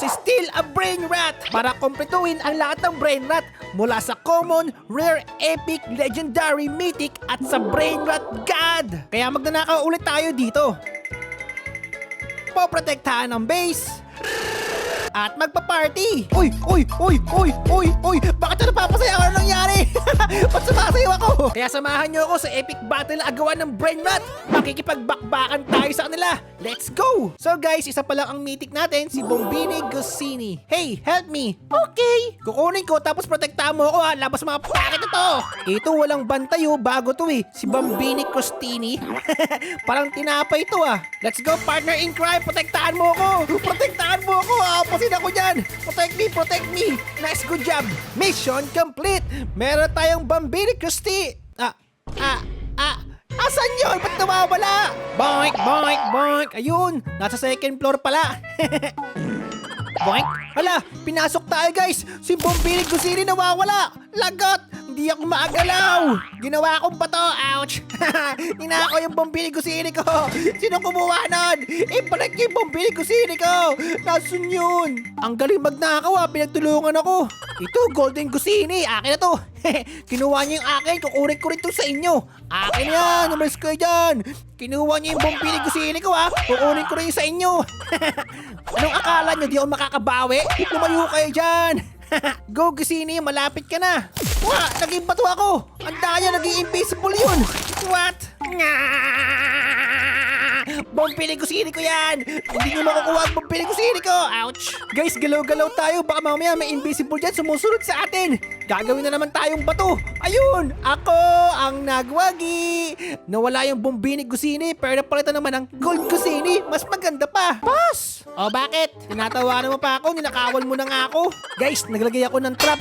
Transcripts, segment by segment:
Steal a Brain Rat para kompletuhin ang lahat ng Brain Rat mula sa Common, Rare, Epic, Legendary, Mythic at sa Brain Rat God. Kaya magnanakaw ulit tayo dito. Poprotektahan ang base at magpa-party. Uy! Bakit na napapasaya? Ano nangyari? Ba't sumasayaw ako? Kaya samahan nyo ako sa epic battle na agawan ng Brain Rat. Makikipagbakbakan tayo sa kanila. Let's go! So guys, isa pa lang ang mythic natin, si Bombini Gosini. Hey, help me! Okay! Kukunin ko tapos protektahan mo ako ha. Labas mga pakit na to! Ito walang bantay oh, bago to eh. Si Bombini Costini. Parang tinapay ito ah. Let's go partner in crime, protektahan mo ako! Protektahan mo ako! Apasin ako dyan! Protect me! Nice, good job! Mission complete! Meron tayong Bombini Costi! Asan yun? Ba't nawawala? Boink! Ayun! Nasa second floor pala! Boink! Hala! Pinasok tayo guys! Si Bombini Gosini nawawala! Lagot! Hindi ako maagalaw! Ginawa kong bato! Ouch! Ninakaw yung Bombini Gosini ko! Sino kumuha nun? Ibalik yung Bombini Gosini ko! Nasaan yun? Ang galing magnakaw ah! Pinagtulungan ako! Ito, Golden Gosini! Akin na to! Kinuha niya yung akin! Kukunin ko rin to sa inyo! Akin yan! Umalis kayo dyan! Kinuha niya yung Bombini Gosini ko ha! Kukunin ko rin sa inyo! Anong akala niyo? Di ako makakabawi? Lumayo kayo dyan! Go Gosini! Malapit ka na! Wah! Naging bato ako! Ang daya! Naging invisible yun! What? Bombini Gosini ko yan! Hindi nyo makukuha ang Bombini Gosini ko! Ouch! Guys, galaw-galaw tayo! Baka mamaya may invisible dyan sumusunod sa atin! Gagawin na naman tayong bato! Ayun! Ako ang nagwagi! Nawala yung Bombini Gosini pero napalitan naman ang Gold Gosini! Mas maganda pa! Boss! O bakit? Tinatawanan mo pa ako? Ninakawan mo na nga ako! Guys, naglagay ako ng trap!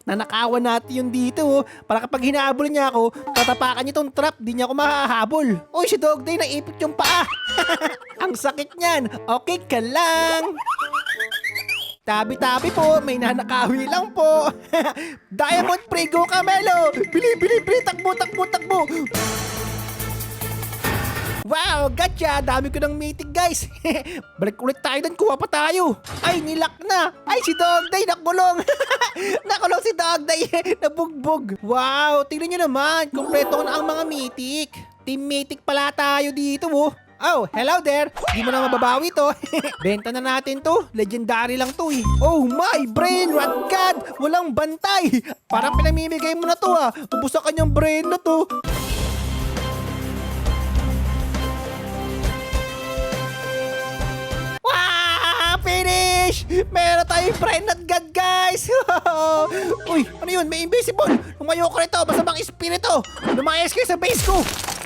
Nanakawan natin yung dito oh. Para kapag hinahabol niya ako, tatapakan niya tong trap, di niya ako mahahabol! Uy, si Dog Day naipit yung paa! Ang sakit niyan! Okay ka lang! Tabi-tabi po, may nanakawi lang po! Diamond Prego Camelo! Bili! Takbo! Wow! Gotcha! Dami ko ng meeting guys! Balik ulit tayo doon, kuha pa tayo! Ay, nilak na! Ay, si Dog Day nakulong! Nakulong si Dog Day! Nabugbog! Wow! Tingnan nyo naman! Kompleto na ang mga mythic! Team mythic pala tayo dito oh! Oh, hello there! Di mo na mababawi to. Benta na natin to. Legendary lang to eh. Oh my, Brain Rat God! Walang bantay! Parang pinamimigay mo na to ah. Ubus sa kanyang brain na to. Wow! Finish! Meron tayong Brain Rat God guys! Uy, ano yun? May invisible! Lumayo ko rito! Masamang espiritu! Lumayas kayo sa base ko!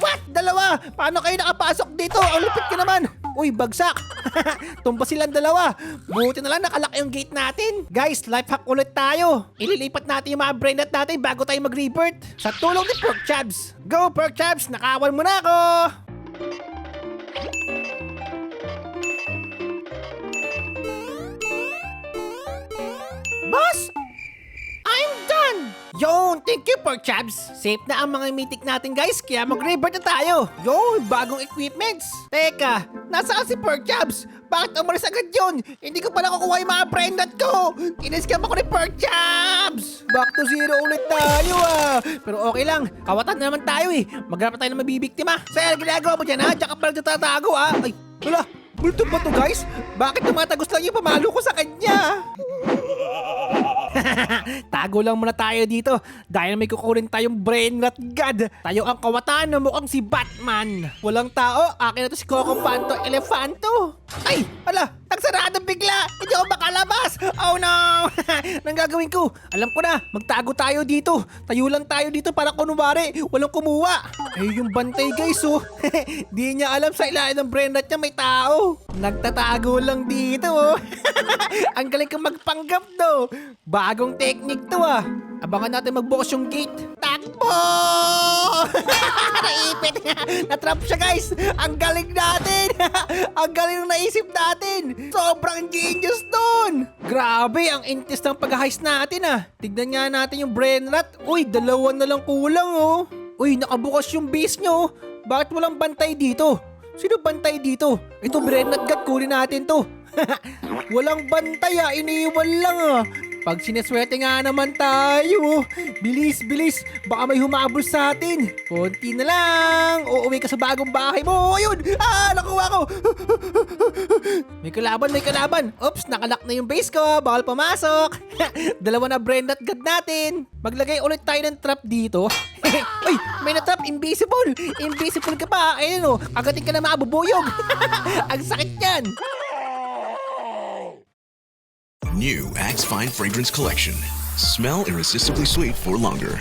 What? Dalawa? Paano kayo nakapasok dito? Ang lupit ka naman! Uy, bagsak! Tumba silang dalawa! Buti na lang nakalak yung gate natin! Guys, life hack ulit tayo! Ililipat natin yung mga brain net natin bago tayo mag-rebirth sa tulong ni Pork Chabs! Go, Pork Chabs! Nakawan mo na ako! Boss! I'm done! Yon, thank you Pork Chabs. Safe na ang mga mythic natin guys, kaya mag-rebirth na tayo. Yon, bagong equipments. Teka, nasaan si Pork Chabs? Bakit umalis agad yun? Hindi ko pa nakukuha yung mga brain nut ko. Iniscam ako ni Pork Chabs. Back to zero ulit tayo ah. Pero okay lang, kawatan na naman tayo eh. Maghanap tayo ng mabibiktima. Sir, ginagawa mo dyan ha? Diyan ka pala tatago ah. Ay, wala. Multo ba to guys? Bakit tumatagos lang yung pamalo ko sa kanya? Tago lang muna tayo dito dahil may kukunin tayong Brain Rat God. Tayo ang kawatan na mukhang si Batman. Walang tao, akin na to si Coco Panto Elefanto. Ay, ala, nagsarado bigla. Hindi ako makalabas. Oh no. Nang gagawin ko? Alam ko na, magtago tayo dito. Tayo lang tayo dito para kunwari walang kumuha. Ay, yung bantay guys oh. Di niya alam sa ilalim ng Brain Rat niya may tao. Nagtatago lang dito oh. Ang galing kang magpanggap do. Bagong technique to ah. Abangan natin magbukas yung gate. Takbo! Naipit nga. Natrap siya guys. Ang galing natin. Ang galing ng naisip natin. Sobrang genius dun. Grabe, ang intis ng pag-heist natin ah. Tignan nga natin yung Brain Rat. Uy, dalawa na lang kulang oh. Uy, nakabukas yung base nyo. Bakit walang bantay dito? Sino bantay dito? Ito, Brain Rat God, kunin natin to. Walang bantay iniwan lang Pag sineswerte nga naman tayo, bilis, bilis, baka may humabol sa atin. Konti na lang, uuwi ka sa bagong bahay mo. Ayun, nakuha ko. May kalaban, may kalaban. Oops, nakalock na yung base ko, bawal pumasok. Dalawa na brain rot god natin. Maglagay ulit tayo ng trap dito. Uy, may na-trap, invisible. Invisible ka pa, ayun agatin ka na mabubuyog. Ang sakit yan. New Axe Fine Fragrance Collection. Smell irresistibly sweet for longer.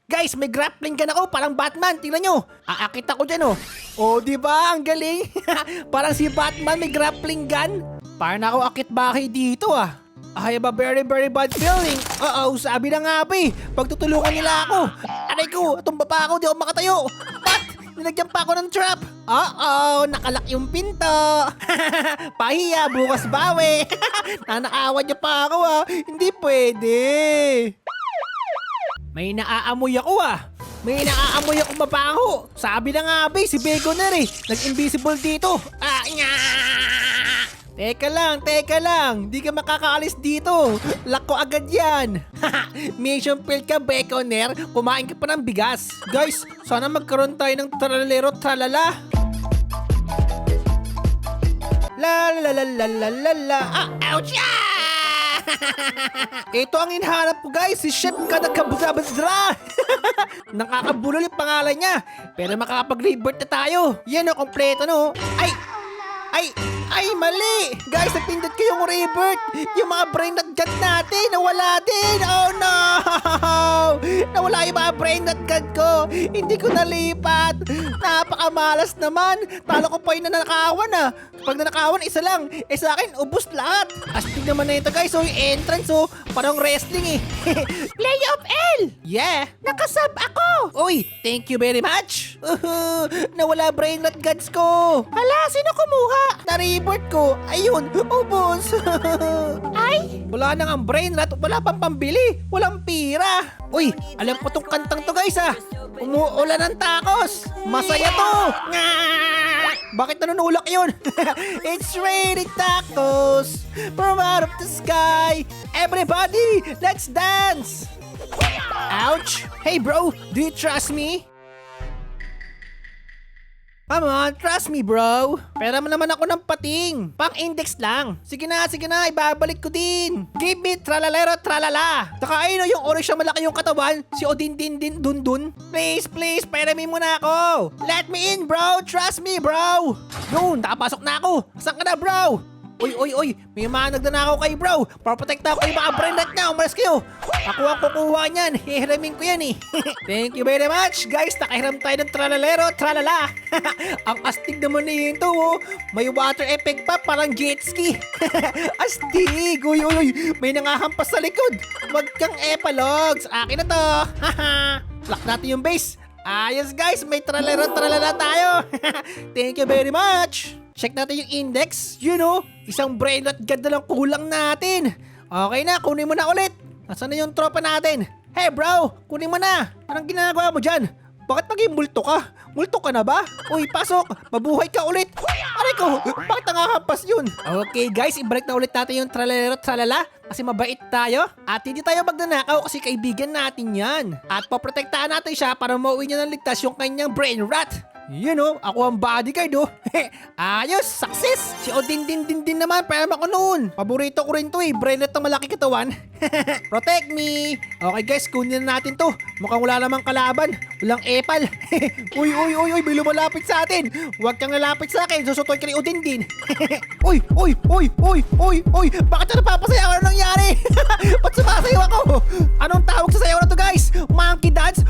Guys, may grappling gun ako, parang Batman. Tingnan nyo. Aakit ako dyan di ba? Ang galing. Parang si Batman may grappling gun. Parang ako akit bahay dito I have a very, very bad feeling. Sabi na nga ba pagtutulungan nila ako. Aray ko, tumba pa ako, di ako makatayo. What? Nilagyan pa ako ng trap. Nakalak yung pinto. Pahiya, bukas bawi. Nanakawan niya pa ako Hindi pwede. May naaamoy ako May naaamoy ako mabaho. Sabi na nga ba si Begoner nag-invisible dito. Teka lang. Di ka makakaalis dito. Lock ko agad yan. Mission failed ka, Begoner. Kumain ka pa ng bigas. Guys, sana magkaroon tayo ng tralalero tralala. La la la la la la la. Ouch! Ito ang hinahanap ko guys, si Chef Kadakabudabadra. Nakakabulol yung pangalan niya. Pero makakapag-rebirth na tayo. Yan kompleto Ay, mali! Guys, napindot ko yung rebirth! Yung mga brain rot god natin, nawala din! Oh no! Nawala yung mga brain rot god ko! Hindi ko nalipat! Napakamalas naman! Talo ko pa yung nanakawan Pag nanakawan, isa lang! Sa akin, ubos lahat! Astig naman na ito guys, yung entrance parang wrestling Play of L! Yeah! Nakasub ako! Uy, thank you very much! Nawala brain rot gods ko! Hala, sino kumuha? Na-rebirth ko! Ayun, ubos! Ay! Wala nang ang brain rot, wala pang pambili! Walang pira! Uy, alam ko tong kantang to guys Umuulan ng tacos! Masaya to! Nga! Bakit nanunulak yun? It's raining tacos from out of the sky! Everybody, let's dance! Ouch! Hey bro, do you trust me? Come on, trust me bro. Pera mo naman ako ng pating. Pang-index lang. Sige na, ibabalik ko din. Give me tralalero tralala. Saka ayun yung orange na malaki yung katawan. Si Odin din dun dun. Please, pera mo muna ako. Let me in bro, trust me bro. Yun, nakapasok na ako. Saan ka na bro? Uy, may mga nagnanakaw kayo bro. Paprotekta ko yung mga brain rot niya. Umalas kayo. Ako ang kukuha niyan. Hihiramin ko yan Thank you very much. Guys, nakahiram tayo ng tralalero, tralala. Ang astig naman na ito May water effect pa, parang jet ski. Astig. Uy, may nangahampas sa likod. Wag kang epalogs. Akin na to. Lock natin yung base. Ayos guys, may tralalero, tralala tayo. Thank you very much. Check natin yung index. Isang brain rot god na lang kulang natin. Okay na, kunin mo na ulit. Nasaan na yung tropa natin? Hey bro, kunin mo na. Anong ginagawa mo dyan? Bakit naging multo ka? Multo ka na ba? Uy, pasok. Mabuhay ka ulit. Aray ko, bakit nangahampas yun? Okay guys, ibalik na ulit natin yung tralalero tralala. Kasi mabait tayo. At hindi tayo magnanakaw kasi kaibigan natin yan. At paprotektahan natin siya para mauwi niya ng ligtas yung kanyang brain rot. Ako ang bodyguard Ayos, success. Si Odin din naman, pera ako noon. Paborito ko rin to brain rot na malaki katawan. Protect me. Okay guys, kunin na natin to. Mukhang wala namang kalaban. Walang epal. Uy, may lumalapit sa atin. Huwag kang lalapit sa akin, susutoy ka ni Odin din. Uy, bakit na napapasayaw? Ano nangyari? Ba't sumasayaw ako? Anong tawag sa sayaw na to guys? Monkey dance?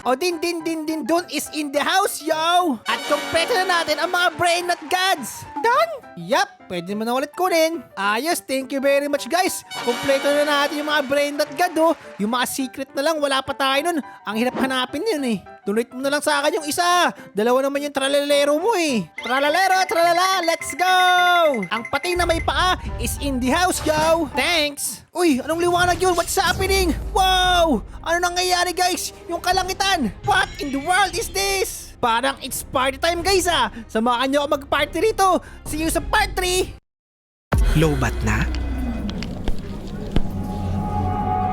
Odin din dun is in the house, yo! At kompleto na natin ang mga brain rot gods! Done? Yup, pwede mo na ulit kunin. Ayos, thank you very much guys. Kompleto na natin yung mga brain rot god Yung mga secret na lang, wala pa tayo nun. Ang hirap hanapin yun Donate mo na lang sa akin yung isa. Dalawa naman yung tralalero mo eh. Tralalero, tralala, let's go! Ang pating na may paa is in the house, yo! Thanks! Uy, anong liwanag yun? What's happening? Wow! Ano nangyayari guys? Yung kalangitan! What in the world is this? Parang it's party time guys ah! Samahan niyo ako mag-party rito! See you sa part 3! Lowbat na?